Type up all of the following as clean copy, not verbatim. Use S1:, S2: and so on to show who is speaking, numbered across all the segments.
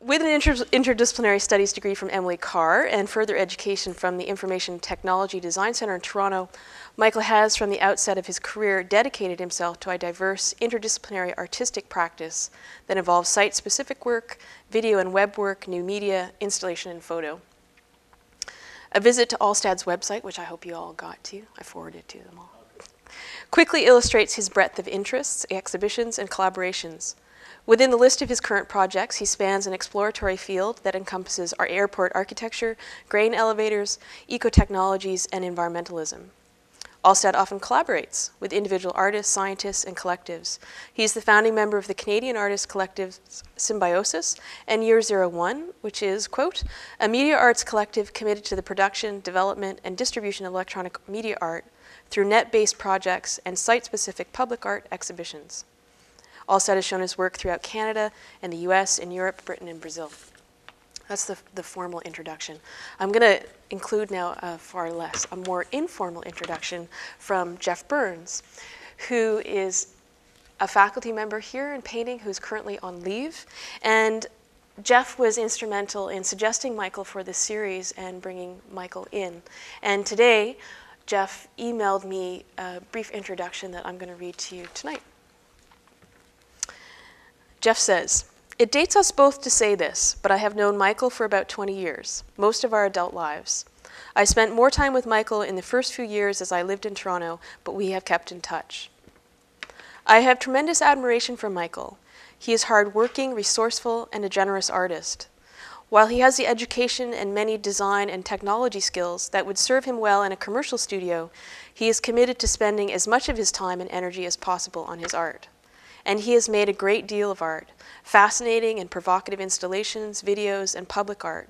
S1: With an interdisciplinary studies degree from Emily Carr and further education from the Information Technology Design Center in Toronto, Michael has, from the outset of his career, dedicated himself to a diverse interdisciplinary artistic practice that involves site-specific work, video and web work, new media, installation, and photo. A visit to Alstad's website, which I hope you all got to, I forwarded to them all, quickly illustrates his breadth of interests, exhibitions, and collaborations. Within the list of his current projects, he spans an exploratory field that encompasses our airport architecture, grain elevators, eco-technologies, and environmentalism. Alstad often collaborates with individual artists, scientists, and collectives. He is the founding member of the Canadian artist collective Symbiosis and Year 01, which is, quote, a media arts collective committed to the production, development, and distribution of electronic media art through net-based projects and site-specific public art exhibitions. Alstad has shown his work throughout Canada and the US, in Europe, Britain, and Brazil. That's the formal introduction. I'm going to include now a more informal introduction from Jeff Burns, who is a faculty member here in painting who's currently on leave. And Jeff was instrumental in suggesting Michael for this series and bringing Michael in. And today, Jeff emailed me a brief introduction that I'm going to read to you tonight. Jeff says, it dates us both to say this, but I have known Michael for about 20 years, most of our adult lives. I spent more time with Michael in the first few years as I lived in Toronto, but we have kept in touch. I have tremendous admiration for Michael. He is hardworking, resourceful, and a generous artist. While he has the education and many design and technology skills that would serve him well in a commercial studio, he is committed to spending as much of his time and energy as possible on his art. And he has made a great deal of art, fascinating and provocative installations, videos, and public art.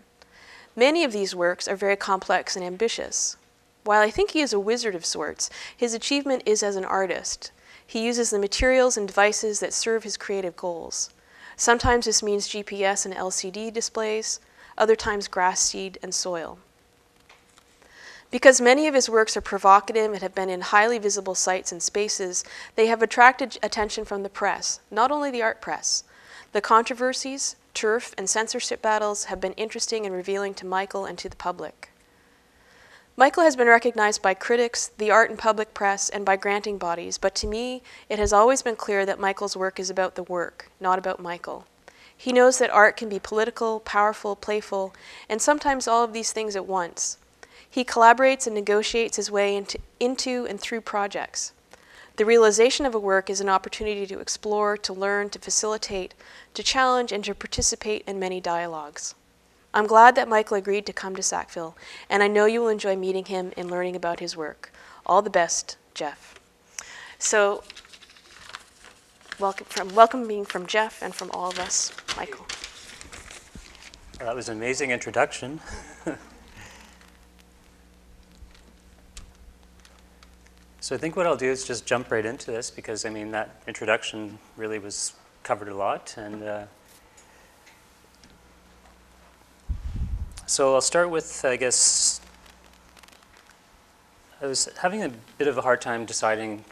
S1: Many of these works are very complex and ambitious. While I think he is a wizard of sorts, his achievement is as an artist. He uses the materials and devices that serve his creative goals. Sometimes this means GPS and LCD displays, other times grass seed and soil. Because many of his works are provocative and have been in highly visible sites and spaces, they have attracted attention from the press, not only the art press. The controversies, turf, and censorship battles have been interesting and revealing to Michael and to the public. Michael has been recognized by critics, the art and public press, and by granting bodies, but to me, it has always been clear that Michael's work is about the work, not about Michael. He knows that art can be political, powerful, playful, and sometimes all of these things at once. He collaborates and negotiates his way into and through projects. The realization of a work is an opportunity to explore, to learn, to facilitate, to challenge, and to participate in many dialogues. I'm glad that Michael agreed to come to Sackville, and I know you will enjoy meeting him and learning about his work. All the best, Jeff. So, welcoming from Jeff and from all of us, Michael.
S2: Well, that was an amazing introduction. So I think what I'll do is just jump right into this because, I mean, that introduction really was covered a lot. And so I'll start with, I guess, I was having a bit of a hard time deciding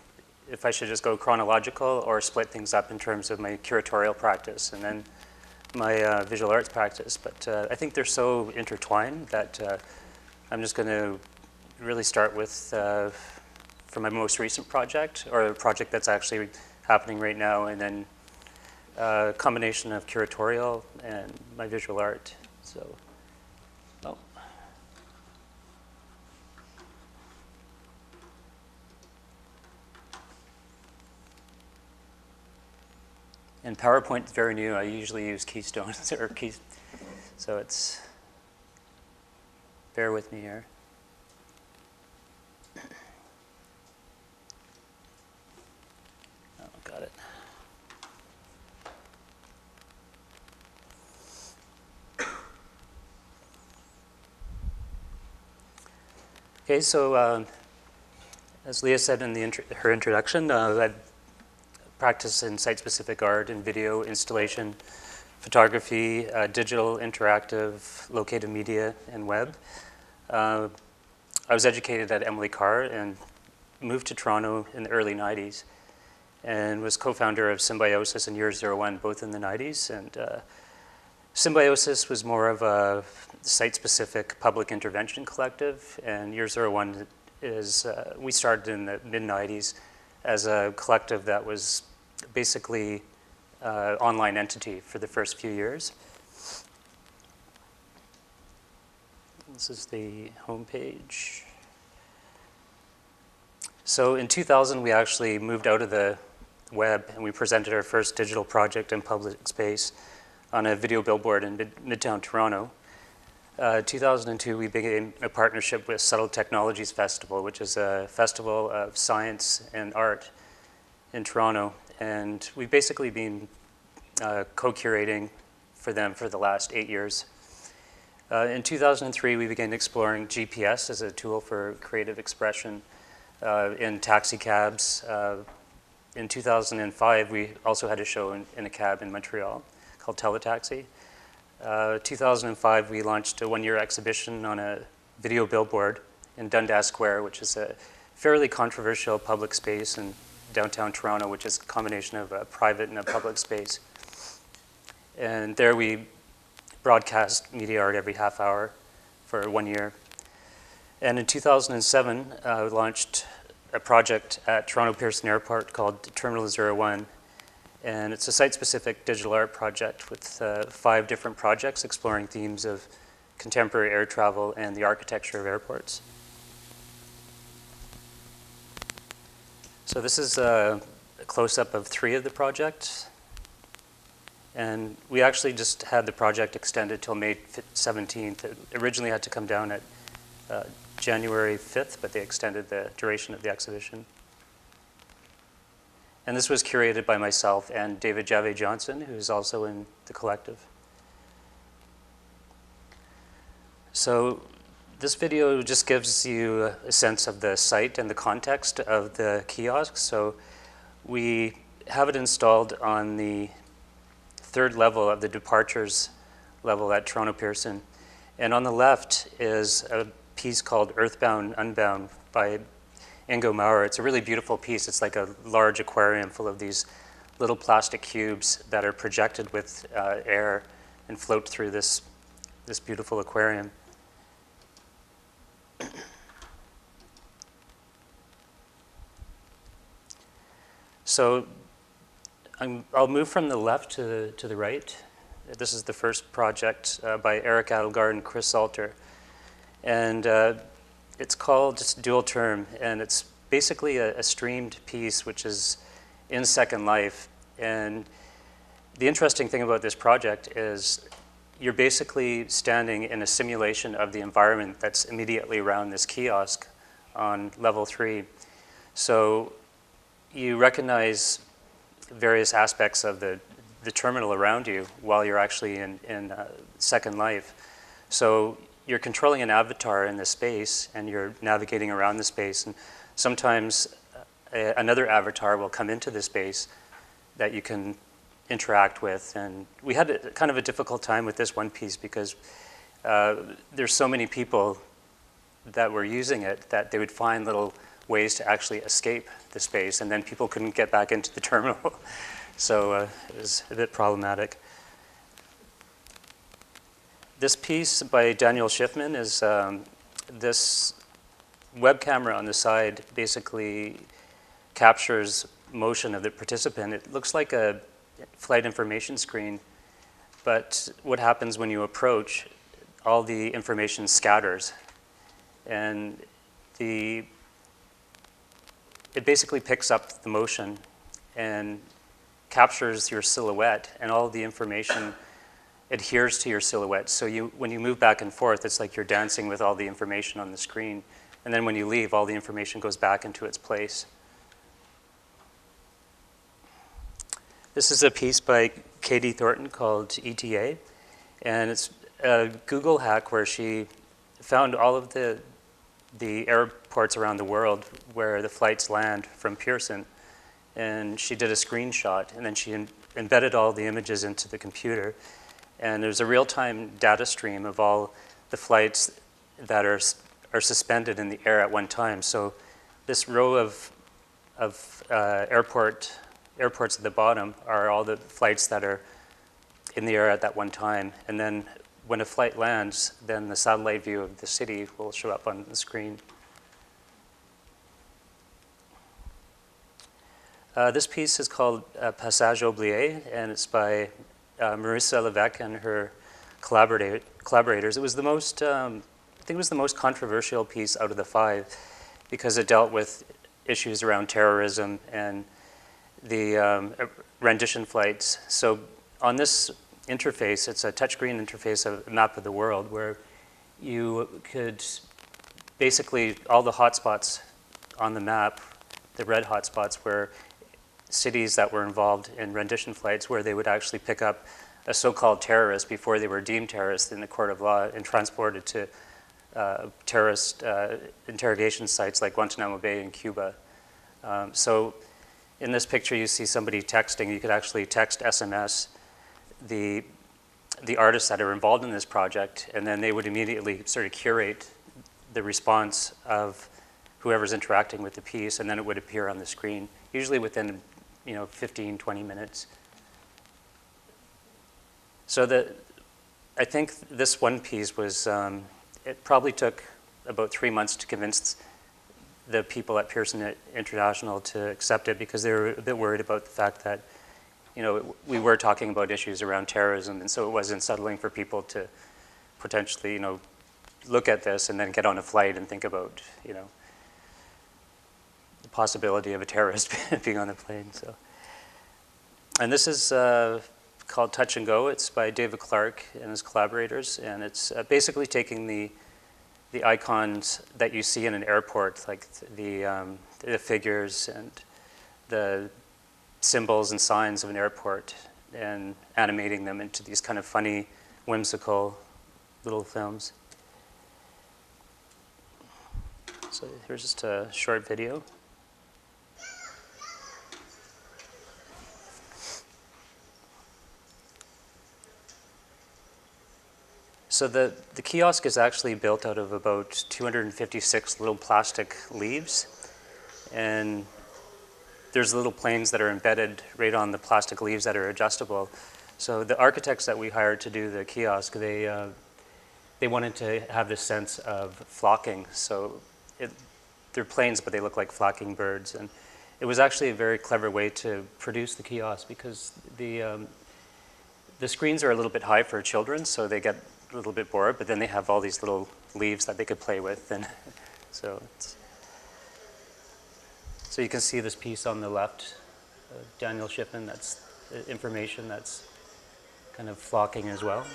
S2: if I should just go chronological or split things up in terms of my curatorial practice and then my visual arts practice. But I think they're so intertwined that I'm just going to really start with for my most recent project, or a project that's actually happening right now, and then a combination of curatorial and my visual art. So, oh. And PowerPoint is very new. I usually use keystones or keys, so it's, bear with me here. Got it. Okay, so as Leah said in her introduction, I practice in site-specific art and video installation, photography, digital, interactive, located media, and web. I was educated at Emily Carr and moved to Toronto in the early 90s. And was co-founder of Symbiosis and Year 01, both in the 90s, and Symbiosis was more of a site-specific public intervention collective, and Year Zero One is, we started in the mid-90s as a collective that was basically online entity for the first few years. This is the homepage. So in 2000, we actually moved out of the web and we presented our first digital project in public space on a video billboard in Midtown Toronto. 2002, we began a partnership with Subtle Technologies Festival, which is a festival of science and art in Toronto. And we've basically been co-curating for them for the last 8 years. In 2003, we began exploring GPS as a tool for creative expression in taxi cabs. In 2005, we also had a show in a cab in Montreal called Teletaxi. 2005, we launched a one-year exhibition on a video billboard in Dundas Square, which is a fairly controversial public space in downtown Toronto, which is a combination of a private and a public space. And there we broadcast media art every half hour for 1 year. And in 2007, we launched a project at Toronto Pearson Airport called Terminal 01. And it's a site-specific digital art project with 5 different projects exploring themes of contemporary air travel and the architecture of airports. So this is a close-up of 3 of the projects. And we actually just had the project extended till May 17th. It originally had to come down at January 5th, but they extended the duration of the exhibition. And this was curated by myself and David Jave Johnson, who's also in the collective. So this video just gives you a sense of the site and the context of the kiosk. So we have it installed on the 3rd level of the departures level at Toronto Pearson. And on the left is a piece called Earthbound, Unbound by Ingo Maurer. It's a really beautiful piece. It's like a large aquarium full of these little plastic cubes that are projected with air and float through this beautiful aquarium. So I'll move from the left to the right. This is the first project by Eric Adelgard and Chris Salter. And it's called just Dual Term, and it's basically a streamed piece which is in Second Life. And the interesting thing about this project is you're basically standing in a simulation of the environment that's immediately around this kiosk on level 3. So you recognize various aspects of the terminal around you while you're actually in Second Life. So you're controlling an avatar in the space and you're navigating around the space, and sometimes another avatar will come into the space that you can interact with. And we had kind of a difficult time with this one piece because there's so many people that were using it that they would find little ways to actually escape the space, and then people couldn't get back into the terminal. So it was a bit problematic. This piece by Daniel Schiffman is this web camera on the side basically captures motion of the participant. It looks like a flight information screen, but what happens when you approach, all the information scatters. And it basically picks up the motion and captures your silhouette, and all the information adheres to your silhouette. So when you move back and forth, it's like you're dancing with all the information on the screen. And then when you leave, all the information goes back into its place. This is a piece by Katie Thornton called ETA. And it's a Google hack where she found all of the airports around the world where the flights land from Pearson. And she did a screenshot, and then she embedded all the images into the computer. And there's a real-time data stream of all the flights that are suspended in the air at one time. So this row of airports at the bottom are all the flights that are in the air at that one time. And then when a flight lands, then the satellite view of the city will show up on the screen. This piece is called Passage Oublié, and it's by Marissa Levesque and her collaborators. It was the most, I think it was the most controversial piece out of the 5 because it dealt with issues around terrorism and the rendition flights. So on this interface, it's a touchscreen interface of a map of the world where you could basically, all the hotspots on the map, the red hotspots were cities that were involved in rendition flights where they would actually pick up a so-called terrorist before they were deemed terrorists in the court of law and transported to terrorist interrogation sites like Guantanamo Bay in Cuba. So in this picture you see somebody texting. You could actually text SMS the artists that are involved in this project, and then they would immediately sort of curate the response of whoever's interacting with the piece, and then it would appear on the screen, usually within 15, 20 minutes. So I think this one piece was, it probably took about 3 months to convince the people at Pearson International to accept it because they were a bit worried about the fact that we were talking about issues around terrorism, and so it was unsettling for people to potentially, look at this and then get on a flight and think about, the possibility of a terrorist being on the plane. So, and this is called Touch and Go. It's by David Clark and his collaborators, and it's basically taking the icons that you see in an airport, like the figures and the symbols and signs of an airport, and animating them into these kind of funny, whimsical little films. So here's just a short video. So the kiosk is actually built out of about 256 little plastic leaves, and there's little planes that are embedded right on the plastic leaves that are adjustable. So the architects that we hired to do the kiosk, they wanted to have this sense of flocking. So they're planes, but they look like flocking birds. And it was actually a very clever way to produce the kiosk because the screens are a little bit high for children, so they get a little bit bored, but then they have all these little leaves that they could play with. And so you can see this piece on the left, Daniel Shippen, that's information that's kind of flocking as well.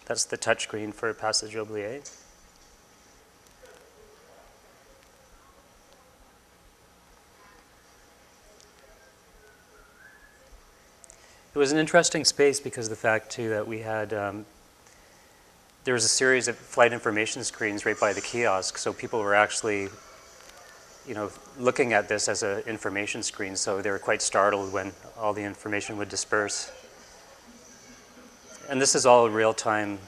S2: That's the touchscreen for Passage Oublié. It was an interesting space because of the fact, too, that we had, there was a series of flight information screens right by the kiosk, so people were actually, looking at this as an information screen, so they were quite startled when all the information would disperse. And this is all real-time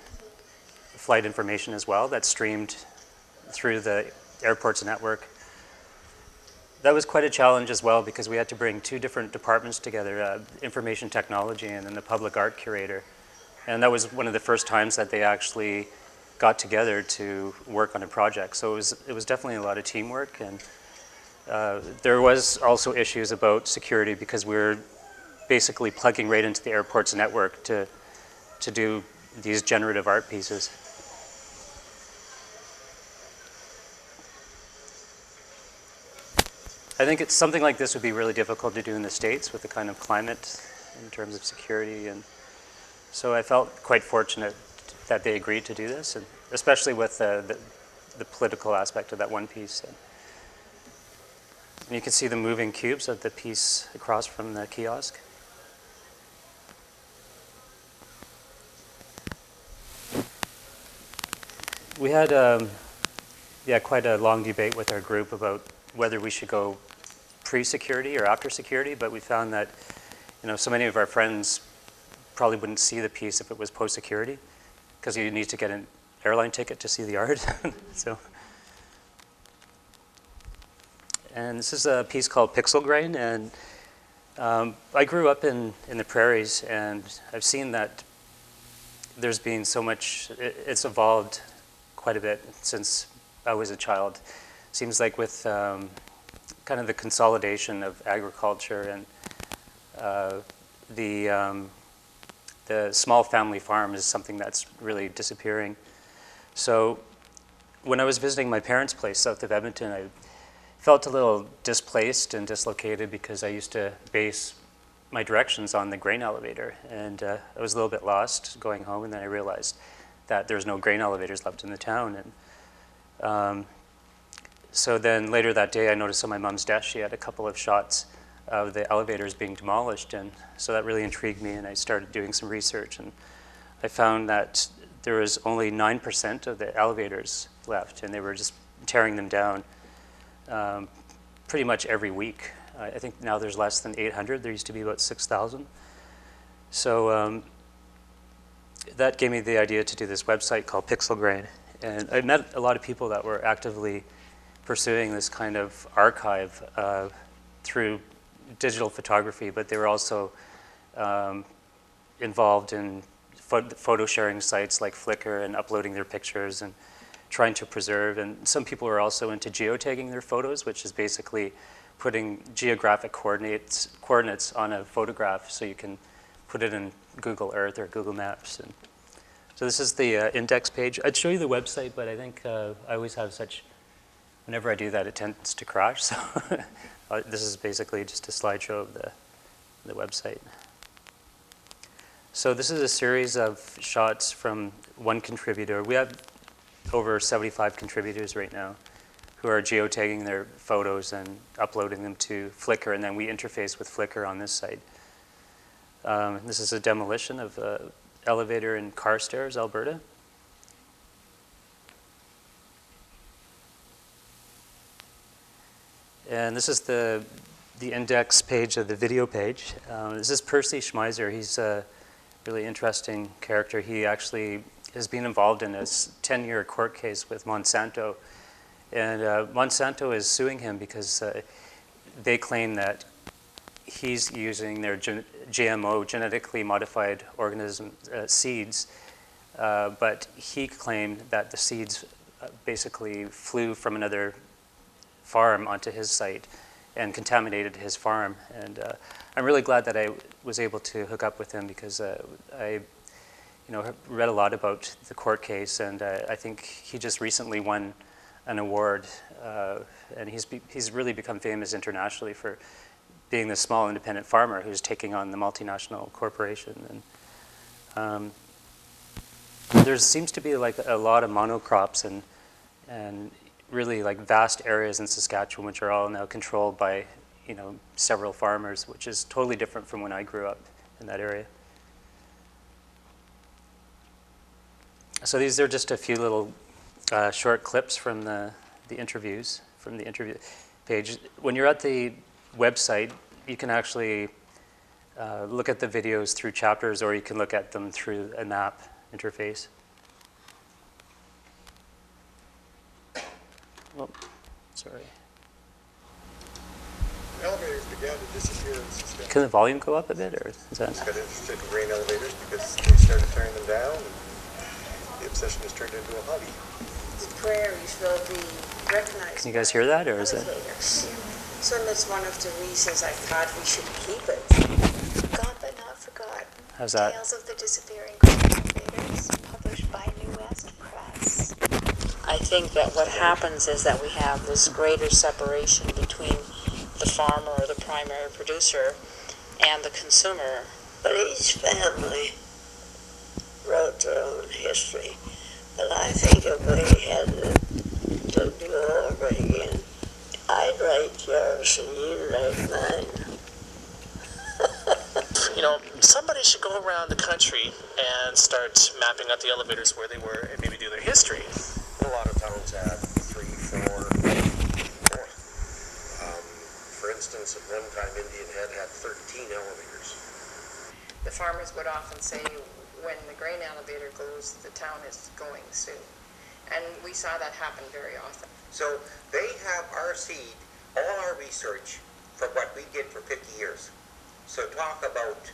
S2: flight information as well that's streamed through the airport's network. That was quite a challenge as well because we had to bring 2 different departments together, information technology and then the public art curator. And that was one of the first times that they actually got together to work on a project. So it was definitely a lot of teamwork. And there was also issues about security because we were basically plugging right into the airport's network to do these generative art pieces. I think it's something like this would be really difficult to do in the States with the kind of climate in terms of security. And so I felt quite fortunate that they agreed to do this, and especially with the political aspect of that one piece. And you can see the moving cubes of the piece across from the kiosk. We had quite a long debate with our group about whether we should go pre-security or after security, but we found that so many of our friends probably wouldn't see the piece if it was post-security because you need to get airline ticket to see the art. So, and this is a piece called Pixel Grain, and I grew up in the prairies, and I've seen that there's been so much, it's evolved quite a bit since I was a child. Seems like with kind of the consolidation of agriculture and the small family farm is something that's really disappearing. So when I was visiting my parents' place south of Edmonton, I felt a little displaced and dislocated because I used to base my directions on the grain elevator, and I was a little bit lost going home, and then I realized that there's no grain elevators left in the town. And so then later that day I noticed on my mom's desk she had a couple of shots of the elevators being demolished, and so that really intrigued me, and I started doing some research, and I found that there was only 9% of the elevators left, and they were just tearing them down pretty much every week. I think now there's less than 800. There used to be about 6,000. So that gave me the idea to do this website called Pixel Grain, and I met a lot of people that were actively pursuing this kind of archive through digital photography, but they were also involved in photo sharing sites like Flickr and uploading their pictures and trying to preserve. And some people are also into geotagging their photos, which is basically putting geographic coordinates on a photograph so you can put it in Google Earth or Google Maps. And so this is the index page. I'd show you the website, but I think I always have such, whenever I do that, it tends to crash. So this is basically just a slideshow of the website. So this is a series of shots from one contributor. We have over 75 contributors right now who are geotagging their photos and uploading them to Flickr, and then we interface with Flickr on this site. This is a demolition of an elevator in Carstairs, Alberta. And this is the index page of the video page. This is Percy Schmeiser. He's a really interesting character. He actually has been involved in a 10-year court case with Monsanto. And Monsanto is suing him because they claim that he's using their GMO, genetically modified organism seeds, but he claimed that the seeds basically flew from another farm onto his site and contaminated his farm. And I'm really glad that I was able to hook up with him because I read a lot about the court case, and I think he just recently won an award, and he's really become famous internationally for being the small independent farmer who's taking on the multinational corporation. And there seems to be like a lot of monocrops and really like vast areas in Saskatchewan which are all now controlled by several farmers, which is totally different from when I grew up in that area. So these are just a few little short clips from the interviews, from the interview page. When you're at the website, you can actually look at the videos through chapters, or you can look at them through a map interface. Oh, sorry.
S3: Elevators began to disappear in Saskatchewan.
S2: Can the volume go up a bit, or is that?
S3: Got interested in grain elevators because they started tearing them down, and the obsession has turned into a hobby.
S4: The prairies will be recognized.
S2: Can you guys hear that, or is it?
S4: So that's one of the reasons I thought we should keep it.
S5: Forgot but not forgotten.
S2: How's that?
S5: Tales of the Disappearing Grain Elevators, published by New West Press.
S4: I think that what happens is that we have this greater separation between the farmer or the primary producer and the consumer.
S6: But each family wrote their own history. But I think if we had to do it over again, I'd write yours and you'd write mine.
S7: Somebody should go around the country and start mapping out the elevators where they were and maybe do their history.
S3: A lot of towns had 3, 4. For instance, at one time, Indian Head had 13 elevators.
S8: The farmers would often say, when the grain elevator goes, the town is going soon. And we saw that happen very often.
S9: So they have our seed, all our research for what we did for 50 years. So talk about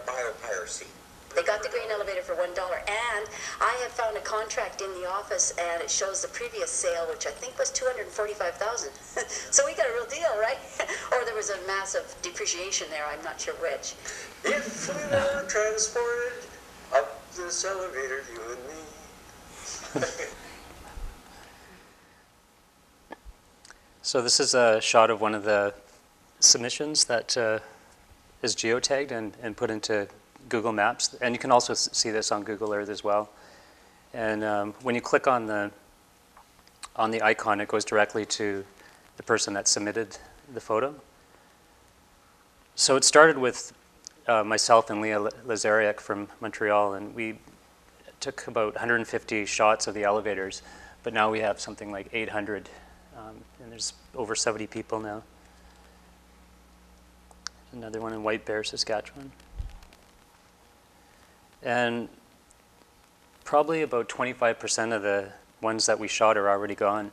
S9: biopiracy.
S10: They got the grain elevator for $1, and I have found a contract in the office, and it shows the previous sale, which I think was $245,000. So we got a real deal, right? Or there was a massive depreciation there. I'm not sure which.
S3: If we were transported up this elevator, you and me.
S2: So this is a shot of one of the submissions that is geotagged and put into Google Maps, and you can also see this on Google Earth as well. And when you click on the icon, it goes directly to the person that submitted the photo. So it started with myself and Leah Lazariak from Montreal, and we took about 150 shots of the elevators, but now we have something like 800, and there's over 70 people now. Another one in White Bear, Saskatchewan. And probably about 25% of the ones that we shot are already gone.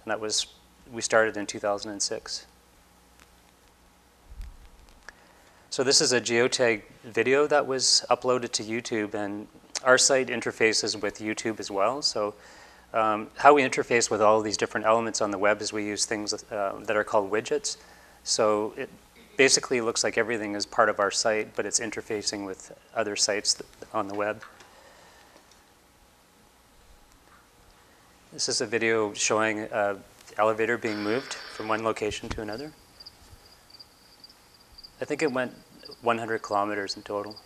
S2: And we started in 2006. So this is a geotag video that was uploaded to YouTube, and our site interfaces with YouTube as well. So how we interface with all of these different elements on the web is we use things that are called widgets. So it basically looks like everything is part of our site, but it's interfacing with other sites on the web. This is a video showing an elevator being moved from one location to another. I think it went 100 kilometers in total.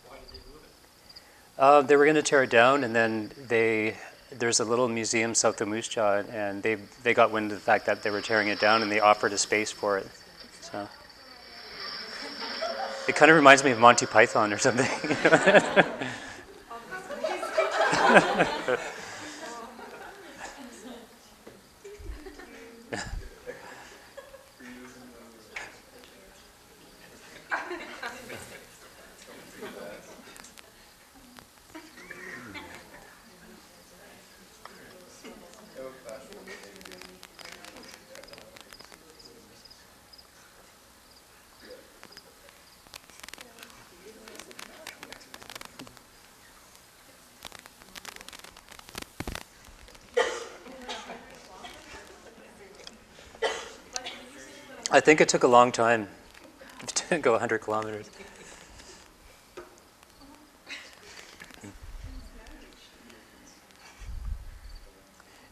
S11: Why did they move it?
S2: They were going to tear it down, and then there's a little museum south of Moose Jaw, and they got wind of the fact that they were tearing it down, and they offered a space for it. So it kind of reminds me of Monty Python or something. I think it took a long time to go 100 kilometers.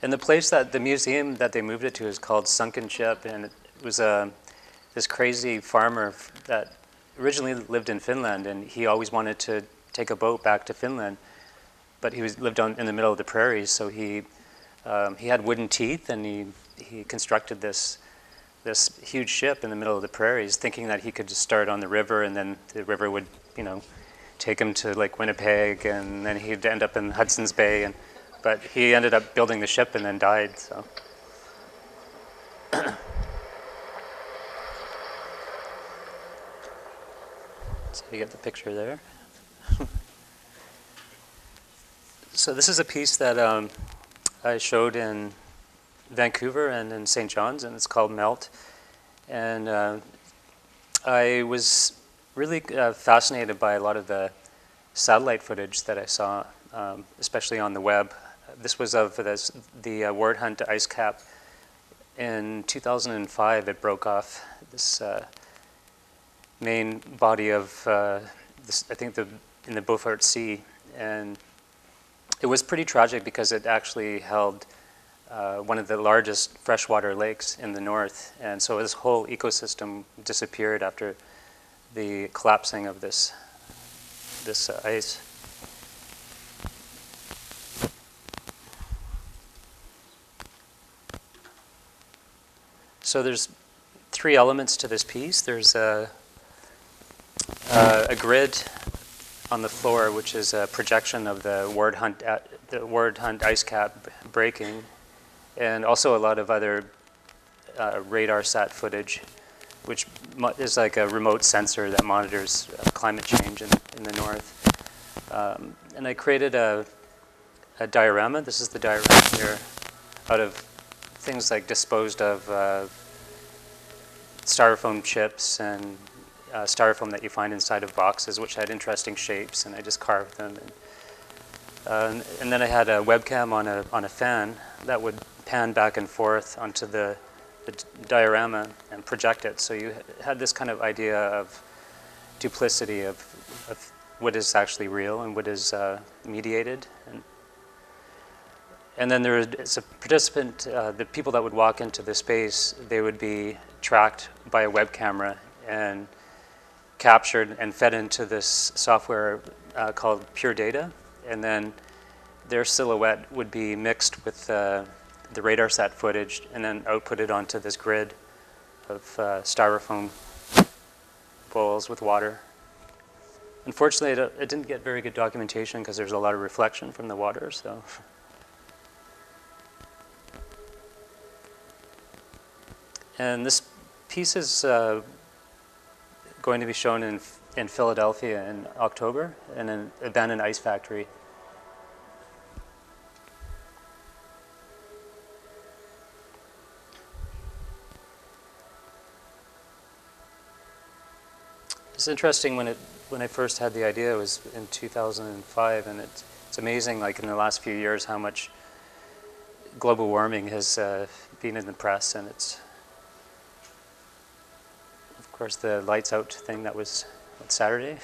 S2: And the museum that they moved it to is called Sunken Ship, and it was this crazy farmer that originally lived in Finland, and he always wanted to take a boat back to Finland, but he lived in the middle of the prairies, so he had wooden teeth, and he constructed this huge ship in the middle of the prairies, thinking that he could just start on the river, and then the river would, take him to like Winnipeg, and then he'd end up in Hudson's Bay. But he ended up building the ship and then died. So, so you get the picture there. So this is a piece that I showed in Vancouver and in St. John's, and it's called Melt. And I was really fascinated by a lot of the satellite footage that I saw, especially on the web. This was of the Ward Hunt ice cap. In 2005, it broke off this main body of, I think in the Beaufort Sea. And it was pretty tragic because it actually held one of the largest freshwater lakes in the north. And so this whole ecosystem disappeared after the collapsing of this ice. So there's three elements to this piece. There's a grid on the floor, which is a projection of the Ward Hunt ice cap breaking, and also a lot of other radar sat footage, which is like a remote sensor that monitors climate change in the north. And I created a diorama. This is the diorama here, out of things like disposed of styrofoam chips and styrofoam that you find inside of boxes, which had interesting shapes, and I just carved them. And then I had a webcam on a fan that would pan back and forth onto the diorama and project it. So you had this kind of idea of duplicity of what is actually real and what is mediated. And then there is a participant, the people that would walk into the space, they would be tracked by a web camera and captured and fed into this software called Pure Data. And then their silhouette would be mixed with the radar sat footage and then outputted onto this grid of styrofoam bowls with water. Unfortunately, it didn't get very good documentation because there's a lot of reflection from the water. So. And this piece is going to be shown in Philadelphia in October in an abandoned ice factory. It's interesting when I first had the idea, it was in 2005, and it's amazing, like in the last few years, how much global warming has been in the press, and it's, of course, the lights out thing that was on Saturday.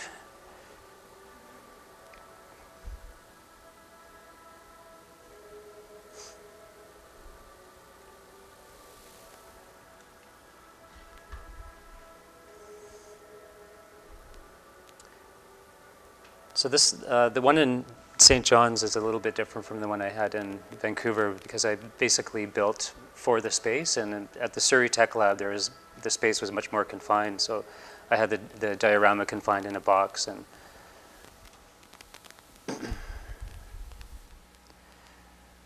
S2: So this, the one in St. John's is a little bit different from the one I had in Vancouver because I basically built for the space, and at the Surrey Tech Lab the space was much more confined, so I had the diorama confined in a box. And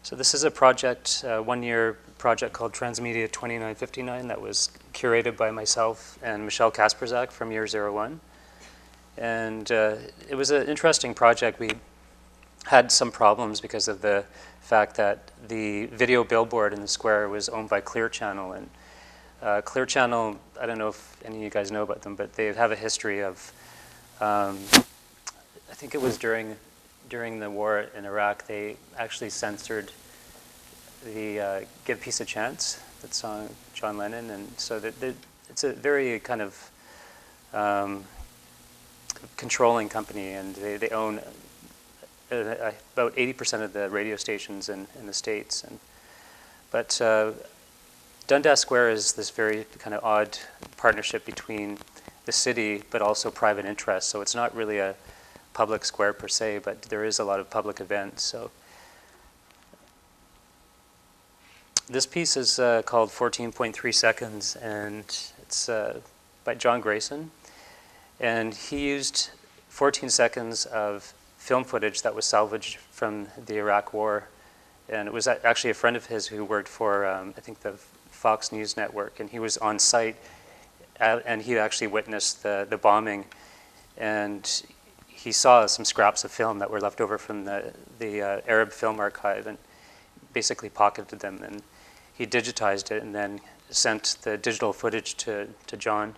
S2: so this is a project, one-year project called Transmedia 2959 that was curated by myself and Michelle Kasperzak from year 01. And it was an interesting project. We had some problems because of the fact that the video billboard in the square was owned by Clear Channel. And Clear Channel, I don't know if any of you guys know about them, but they have a history of, I think it was during the war in Iraq, they actually censored the Give Peace a Chance, that song, John Lennon. And so it's a very kind of controlling company, and they own about 80% of the radio stations in the States. But Dundas Square is this very kind of odd partnership between the city but also private interests. So it's not really a public square per se, but there is a lot of public events. So this piece is called 14.3 Seconds, and it's by John Grayson. And he used 14 seconds of film footage that was salvaged from the Iraq War. And it was actually a friend of his who worked for, I think, the Fox News Network. And he was on site, and he actually witnessed the bombing. And he saw some scraps of film that were left over from the Arab Film Archive and basically pocketed them. And he digitized it and then sent the digital footage to John.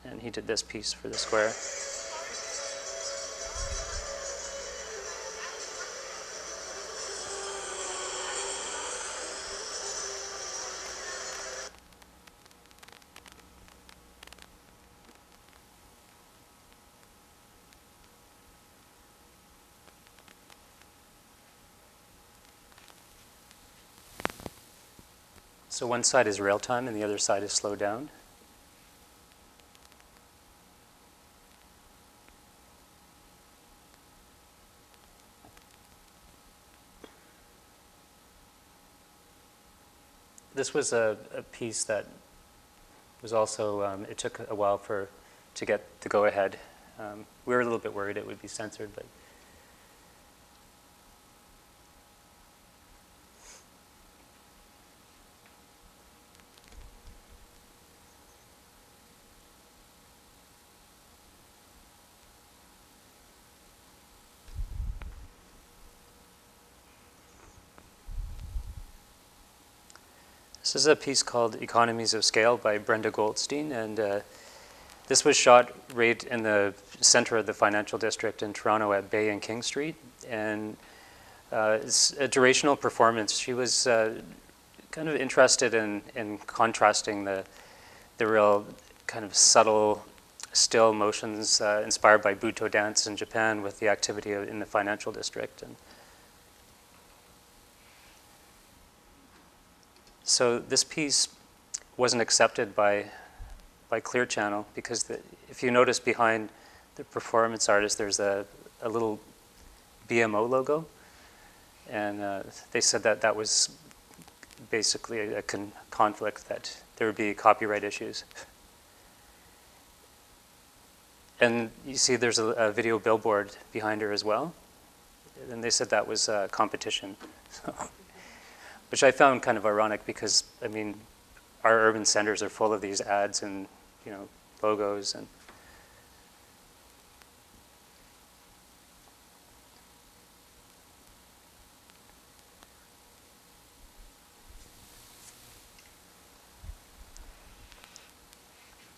S2: And he did this piece for the square. So one side is real time and the other side is slowed down. This was a piece that was also, it took a while to get the go-ahead. We were a little bit worried it would be censored, but This is a piece called Economies of Scale by Brenda Goldstein, and this was shot right in the center of the financial district in Toronto at Bay and King Street, and it's a durational performance. She was kind of interested in contrasting the real kind of subtle, still motions inspired by Buto dance in Japan with the activity in the financial district. And so this piece wasn't accepted by Clear Channel because if you notice behind the performance artist, there's a little BMO logo, and they said that that was basically a conflict, that there would be copyright issues. And you see there's a video billboard behind her as well, and they said that was competition, which I found kind of ironic because, I mean, our urban centers are full of these ads and, you know, logos and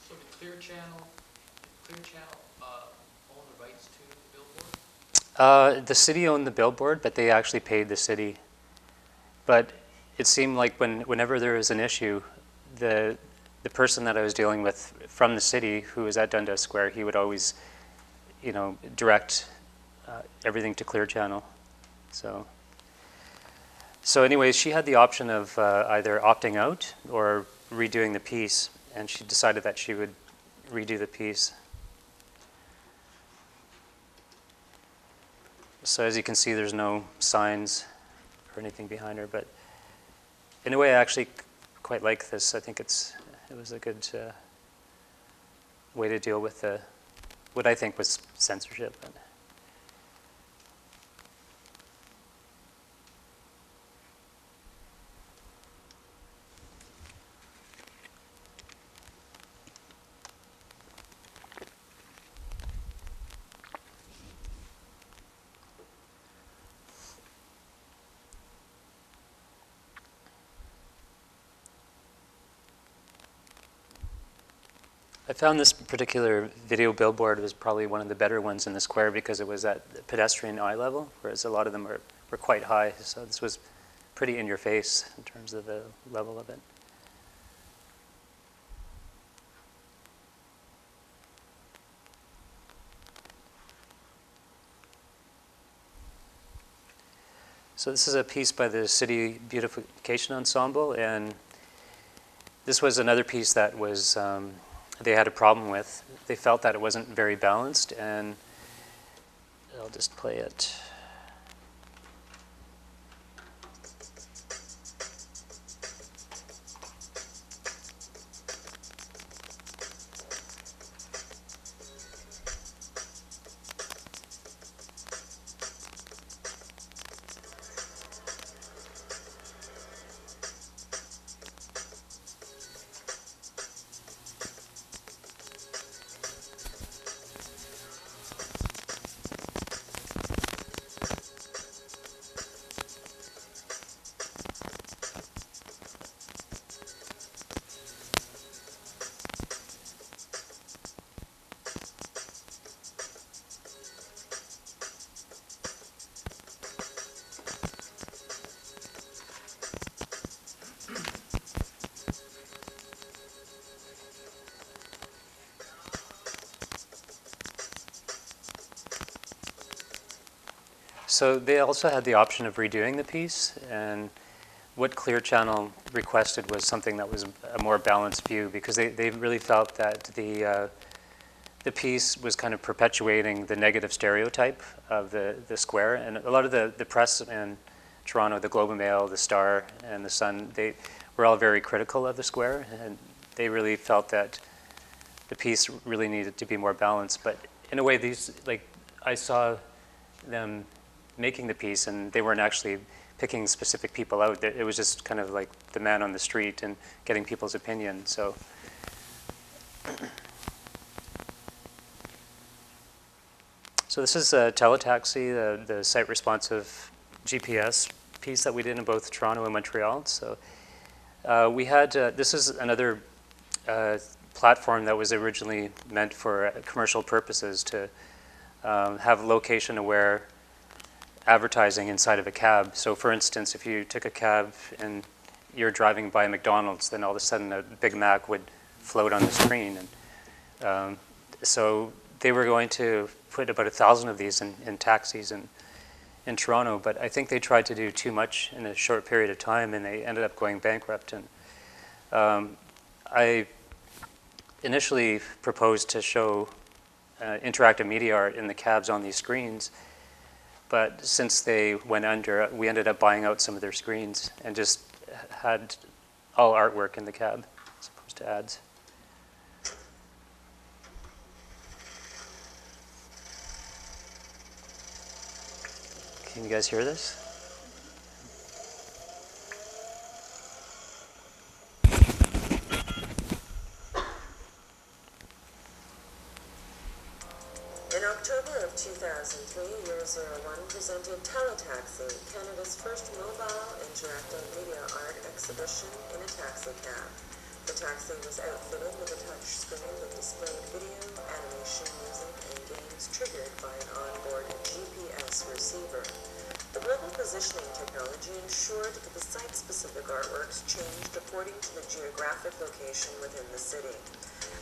S11: So the Clear Channel own the rights to the billboard?
S2: the city owned the billboard, but they actually paid the city. But it seemed like whenever there was an issue, the person that I was dealing with from the city, who was at Dundas Square, he would always, you know, direct everything to Clear Channel. So anyways, she had the option of either opting out or redoing the piece, and she decided that she would redo the piece. So as you can see, there's no signs or anything behind her, but in a way, I actually quite like this. I think it was a good way to deal with what I think was censorship. I found this particular video billboard was probably one of the better ones in the square because it was at pedestrian eye level, whereas a lot of them were quite high. So this was pretty in your face in terms of the level of it. So this is a piece by the City Beautification Ensemble, and this was another piece that was they had a problem with. They felt that it wasn't very balanced, and I'll just play it. So they also had the option of redoing the piece, and what Clear Channel requested was something that was a more balanced view, because they really felt that the piece was kind of perpetuating the negative stereotype of the square. And a lot of the press in Toronto, the Globe and Mail, the Star, and the Sun, they were all very critical of the square, and they really felt that the piece really needed to be more balanced. But in a way, I saw them making the piece, and they weren't actually picking specific people out. It was just kind of like the man on the street and getting people's opinion. So this is a Teletaxi, the site-responsive GPS piece that we did in both Toronto and Montreal. So We had, this is another platform that was originally meant for commercial purposes to have location-aware advertising inside of a cab. So for instance, if you took a cab and you're driving by McDonald's, then all of a sudden a Big Mac would float on the screen. And so they were going to put about 1,000 of these in taxis in Toronto, but I think they tried to do too much in a short period of time, and they ended up going bankrupt. And I initially proposed to show interactive media art in the cabs on these screens, but since they went under, we ended up buying out some of their screens and just had all artwork in the cab as opposed to ads. Can you guys hear this?
S8: In October of 2003, Year 01 presented Teletaxi, Canada's first mobile interactive media art exhibition in a taxi cab. The taxi was outfitted with a touch screen that displayed video, animation, music, and games triggered by an onboard GPS receiver. The global positioning technology ensured that the site-specific artworks changed according to the geographic location within the city,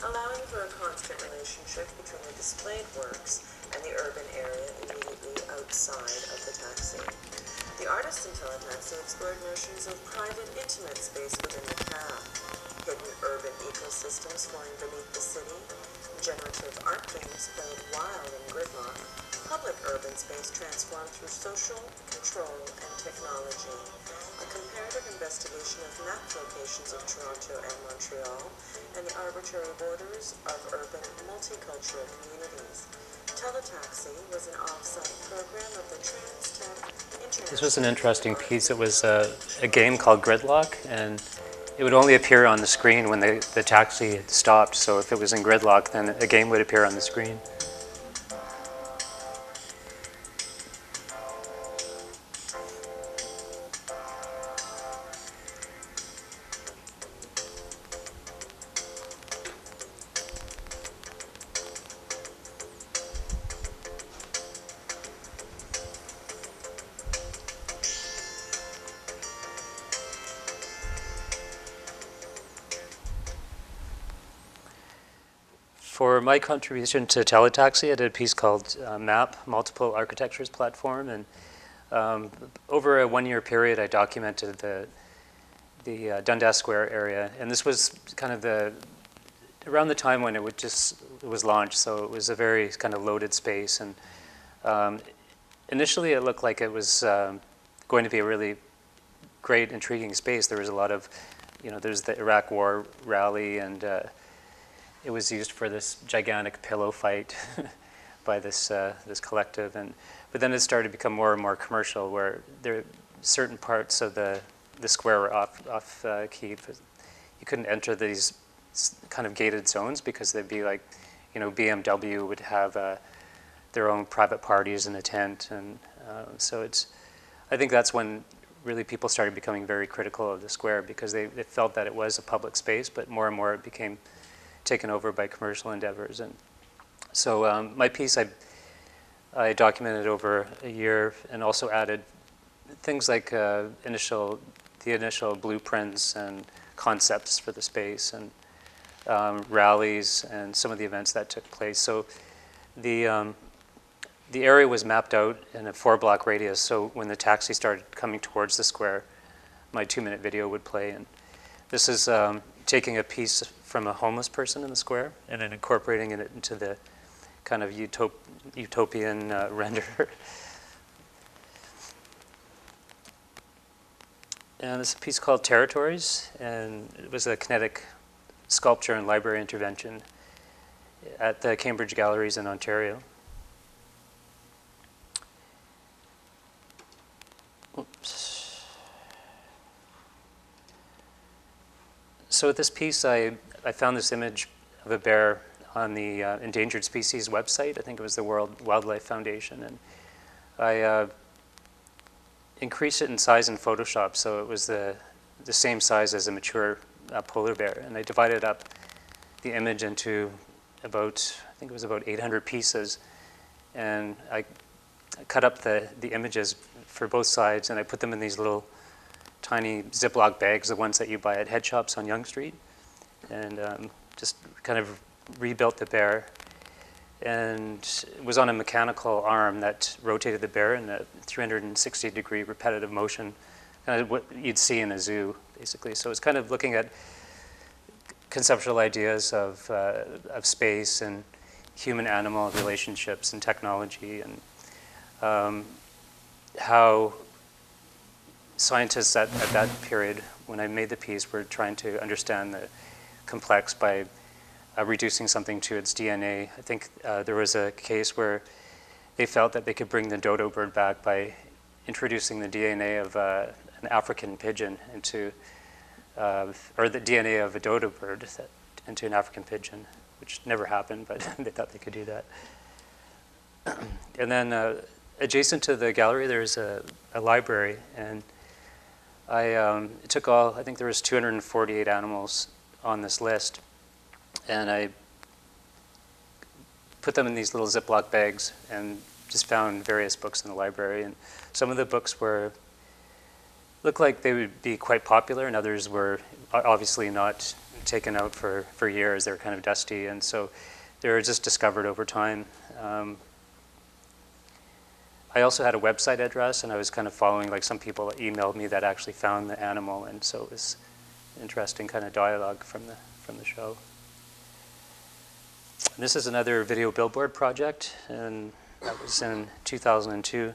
S8: allowing for a constant relationship between the displayed works and the urban area immediately outside of the taxi. The artists in Teletaxi explored notions of private, intimate space within the cab, hidden urban ecosystems forming beneath the city, generative art games played wild in gridlock, public urban space transformed through social, control, and technology. A comparative investigation of mapped locations of Toronto and Montreal, and the arbitrary borders of urban multicultural communities. Teletaxi was an off-site program of the Trans-Tech International...
S2: This was an interesting piece. It was a game called Gridlock, and it would only appear on the screen when the taxi had stopped. So if it was in gridlock, then a game would appear on the screen. For my contribution to Teletaxi, I did a piece called MAP, Multiple Architectures Platform, and over a one-year period, I documented the Dundas Square area, and this was kind of around the time when it was launched, so it was a very kind of loaded space, and initially it looked like it was going to be a really great, intriguing space. There was a lot of, there's the Iraq War rally, and it was used for this gigantic pillow fight by this collective, but then it started to become more and more commercial, where there certain parts of the square were off key. You couldn't enter these kind of gated zones because they'd be like, BMW would have their own private parties in a tent, and so I think that's when really people started becoming very critical of the square, because they felt that it was a public space, but more and more it became taken over by commercial endeavors. And so my piece, I documented over a year and also added things like the initial blueprints and concepts for the space, and rallies and some of the events that took place. So the area was mapped out in a 4-block radius, so when the taxi started coming towards the square, my 2-minute video would play. And this is taking a piece from a homeless person in the square and then incorporating it into the kind of utopian render. And this is a piece called Territories, and it was a kinetic sculpture and library intervention at the Cambridge Galleries in Ontario. Oops. So with this piece, I found this image of a bear on the Endangered Species website. I think it was the World Wildlife Foundation, and I increased it in size in Photoshop, so it was the the same size as a mature polar bear. And I divided up the image into about, I think it was about 800 pieces. And I cut up the images for both sides, and I put them in these little tiny Ziploc bags, the ones that you buy at head shops on Yonge Street, and just kind of rebuilt the bear. And it was on a mechanical arm that rotated the bear in a 360-degree repetitive motion, kind of what you'd see in a zoo, basically. So it's kind of looking at conceptual ideas of space and human-animal relationships and technology, and how scientists at that period, when I made the piece, were trying to understand the complex by reducing something to its DNA. I think there was a case where they felt that they could bring the dodo bird back by introducing the DNA of an African pigeon into, or the DNA of a dodo bird into an African pigeon, which never happened, but they thought they could do that. And then adjacent to the gallery, there's a library, and I took I think there was 248 animals on this list, and I put them in these little Ziploc bags and just found various books in the library. And some of the books looked like they would be quite popular, and others were obviously not taken out for years. They were kind of dusty, and so they were just discovered over time. I also had a website address, and I was kind of following, like, some people emailed me that actually found the animal, and so it was interesting kind of dialogue from the show. And this is another video billboard project, and that was in 2002.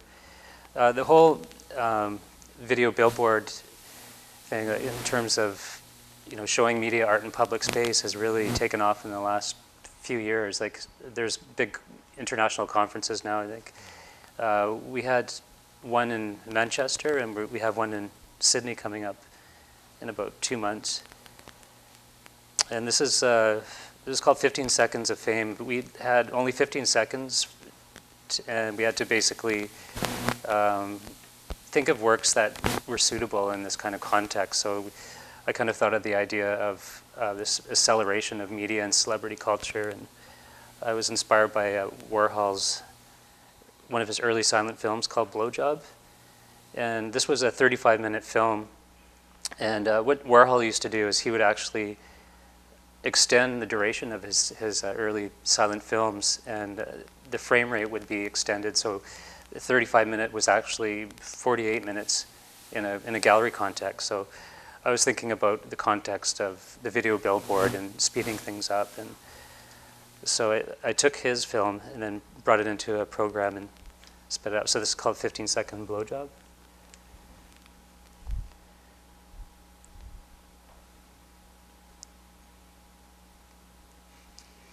S2: The whole video billboard thing, in terms of showing media, art, and public space, has really taken off in the last few years. Like, there's big international conferences now. I think we had one in Manchester, and we have one in Sydney coming up in about 2 months. And this is called 15 Seconds of Fame. We had only 15 seconds, and we had to basically think of works that were suitable in this kind of context. So I kind of thought of the idea of this acceleration of media and celebrity culture, and I was inspired by Warhol's, one of his early silent films called Blowjob. And this was a 35-minute film, and what Warhol used to do is he would actually extend the duration of his early silent films, and the frame rate would be extended. So the 35-minute was actually 48 minutes in a gallery context. So I was thinking about the context of the video billboard and speeding things up. And so I took his film and then brought it into a program and sped it up. So this is called 15-Second Blowjob.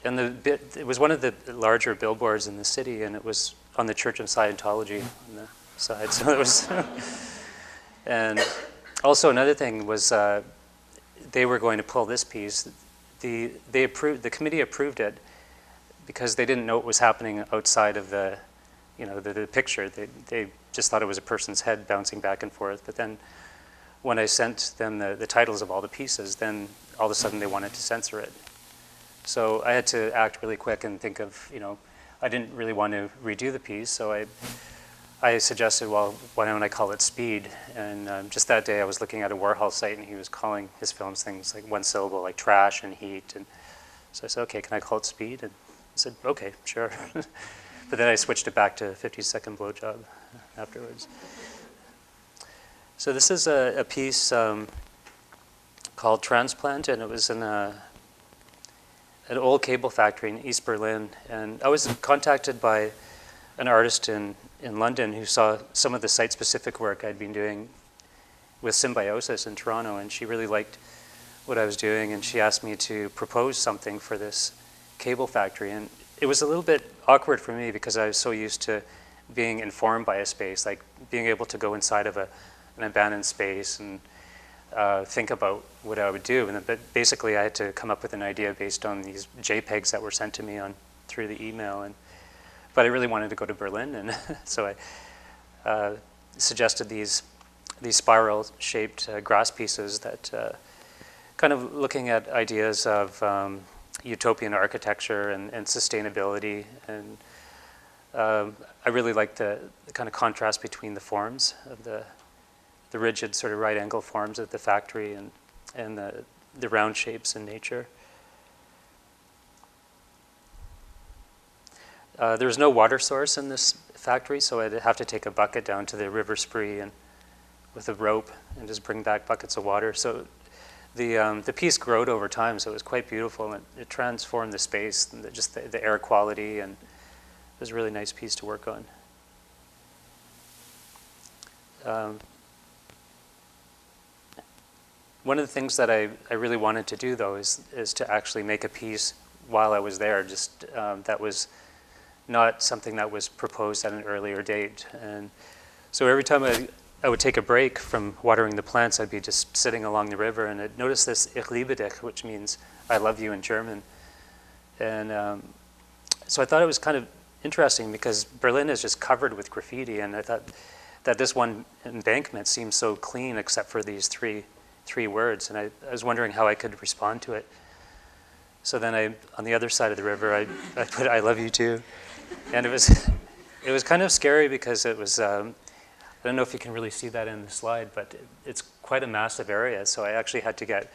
S2: And it was one of the larger billboards in the city, and it was on the Church of Scientology on the side. So it was, and also another thing was they were going to pull this piece. The committee approved it because they didn't know what was happening outside of the picture. They just thought it was a person's head bouncing back and forth. But then when I sent them the titles of all the pieces, then all of a sudden they wanted to censor it. So I had to act really quick and think of, I didn't really want to redo the piece, so I suggested, well, why don't I call it Speed? And just that day I was looking at a Warhol site, and he was calling his films things like one syllable, like trash and heat. And so I said, okay, can I call it Speed? And I said, okay, sure. But then I switched it back to 50-Second Blowjob afterwards. So this is a piece called Transplant, and it was in an old cable factory in East Berlin. And I was contacted by an artist in London who saw some of the site-specific work I'd been doing with Symbiosis in Toronto, and she really liked what I was doing, and she asked me to propose something for this cable factory. And it was a little bit awkward for me because I was so used to being informed by a space, like being able to go inside of an abandoned space and think about what I would do. But basically I had to come up with an idea based on these JPEGs that were sent to me through the email. But I really wanted to go to Berlin, and so I suggested these these spiral-shaped grass pieces that kind of looking at ideas of utopian architecture and sustainability. And I really like the kind of contrast between the forms of the rigid sort of right angle forms of the factory and the round shapes in nature. There was no water source in this factory, so I'd have to take a bucket down to the river Spree and with a rope and just bring back buckets of water. So the piece growed over time, so it was quite beautiful, and it transformed the space, and just the air quality, and it was a really nice piece to work on. One of the things that I really wanted to do, though, is to actually make a piece while I was there, just that was not something that was proposed at an earlier date. And so every time I would take a break from watering the plants, I'd be just sitting along the river, and I'd notice this Ich liebe dich, which means I love you in German. And so I thought it was kind of interesting because Berlin is just covered with graffiti, and I thought that this one embankment seemed so clean except for these three words, and I was wondering how I could respond to it. So then on the other side of the river, I put I love you too. And it was kind of scary because it was, I don't know if you can really see that in the slide, but it's quite a massive area. So I actually had to get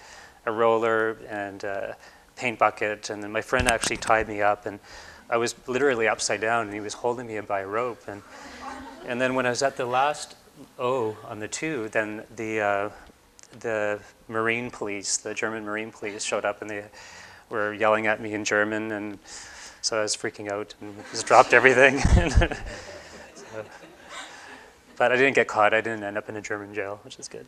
S2: a roller and a paint bucket, and then my friend actually tied me up, and I was literally upside down, and he was holding me by a rope. And then when I was at the last O on the 2, then the Marine police, the German Marine police, showed up, and they were yelling at me in German, and so I was freaking out and just dropped everything. So, but I didn't get caught. I didn't end up in a German jail, which is good.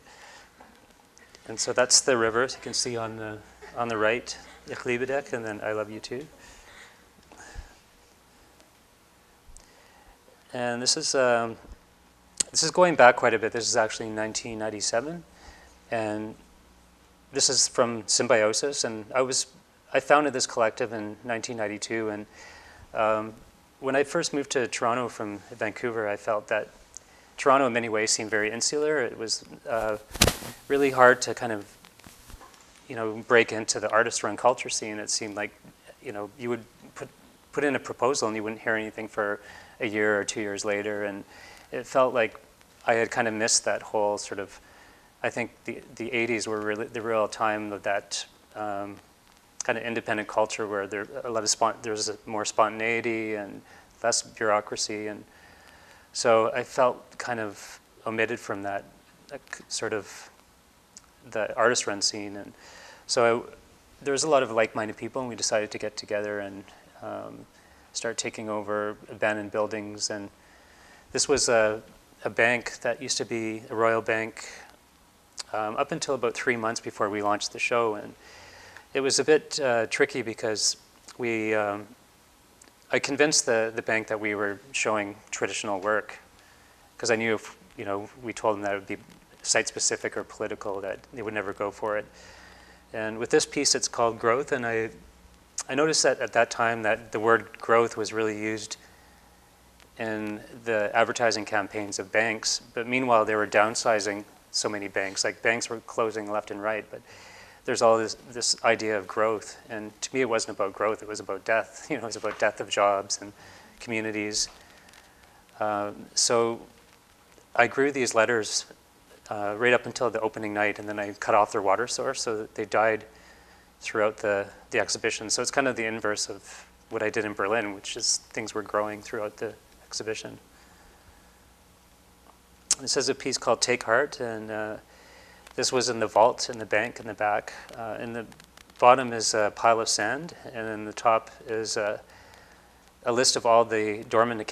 S2: And so that's the river, as you can see on the right, Ich liebe dich, and then I love you too. And this is going back quite a bit. This is actually 1997. And this is from Symbiosis, and I founded this collective in 1992, and when I first moved to Toronto from Vancouver, I felt that Toronto in many ways seemed very insular. It was really hard to kind of, break into the artist-run culture scene. It seemed like, you would put in a proposal and you wouldn't hear anything for a year or 2 years later, and it felt like I had kind of missed that whole sort of, I think the 80s were really the real time of that kind of independent culture where there was more spontaneity and less bureaucracy, and so I felt kind of omitted from that sort of the artist-run scene, and so there was a lot of like-minded people, and we decided to get together and start taking over abandoned buildings. And this was a bank that used to be a Royal Bank up until about 3 months before we launched the show, and it was a bit tricky because I convinced the bank that we were showing traditional work, because I knew if we told them that it would be site-specific or political, that they would never go for it. And with this piece, it's called Growth, and I noticed that at that time that the word growth was really used in the advertising campaigns of banks, but meanwhile they were downsizing so many banks. Like, banks were closing left and right, but there's all this idea of growth, and to me it wasn't about growth, it was about death. It was about death of jobs and communities. So I grew these letters right up until the opening night, and then I cut off their water source so that they died throughout the exhibition. So it's kind of the inverse of what I did in Berlin, which is things were growing throughout the exhibition. This is a piece called Take Heart, and this was in the vault in the bank in the back. In the bottom is a pile of sand, and in the top is a list of all the dormant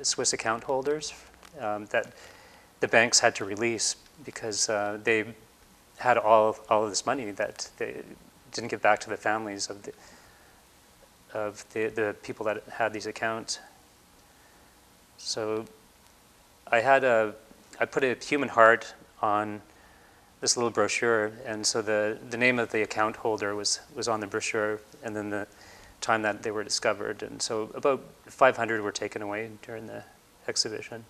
S2: Swiss account holders that the banks had to release because they had all of this money that they didn't give back to the families of the people that had these accounts. So I put a human heart on this little brochure, and so the name of the account holder was on the brochure, and then the time that they were discovered, and so about 500 were taken away during the exhibition.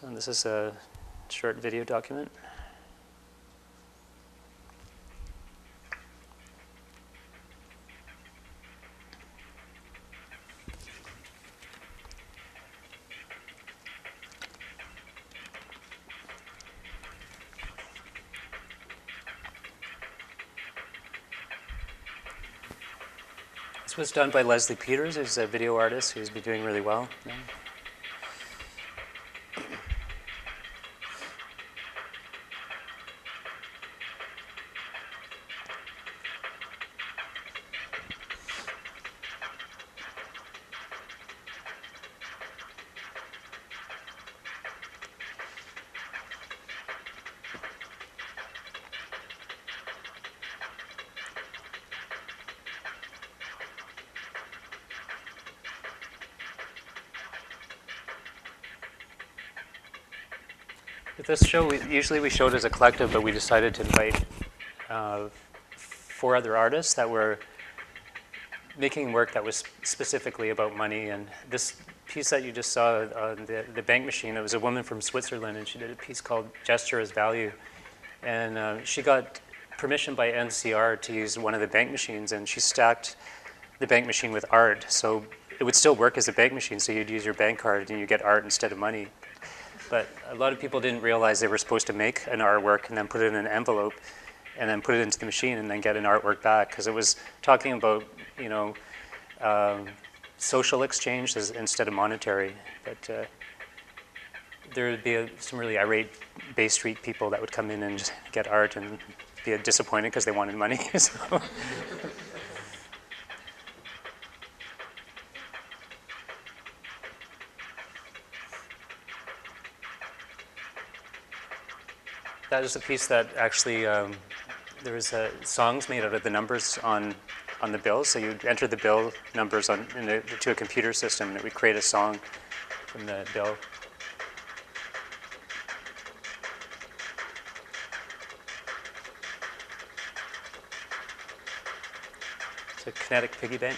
S2: So this is a short video document. This was done by Leslie Peters, who's a video artist who's been doing really well now. With this show, usually we show it as a collective, but we decided to invite 4 other artists that were making work that was specifically about money. And this piece that you just saw on the bank machine, it was a woman from Switzerland, and she did a piece called Gesture as Value. And she got permission by NCR to use one of the bank machines, and she stacked the bank machine with art. So it would still work as a bank machine, so you'd use your bank card and you get art instead of money. But a lot of people didn't realize they were supposed to make an artwork and then put it in an envelope and then put it into the machine and then get an artwork back, because it was talking about, you know, social exchange instead of monetary. But there would be some really irate Bay Street people that would come in and just get art and be disappointed because they wanted money. So. That is a piece that actually, there was songs made out of the numbers on the bill. So you'd enter the bill numbers to a computer system, and it would create a song from the bill. It's a kinetic piggy bank.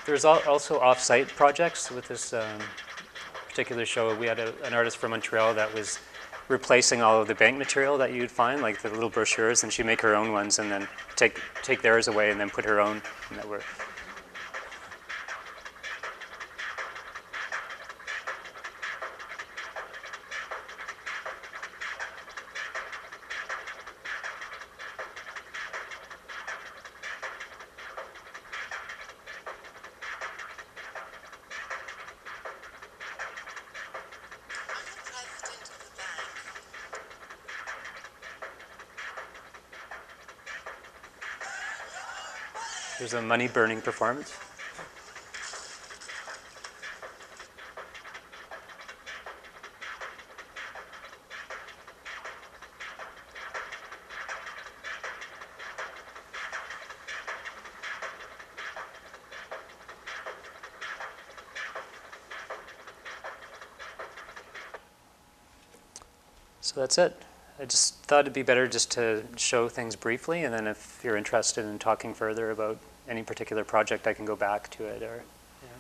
S2: There's also off-site projects with this particular show. We had an artist from Montreal that was replacing all of the bank material that you'd find, like the little brochures, and she'd make her own ones and then take theirs away and then put her own that were. There's a money-burning performance. So that's it. I just thought it'd be better just to show things briefly, and then if you're interested in talking further about any particular project, I can go back to it. Or, you know.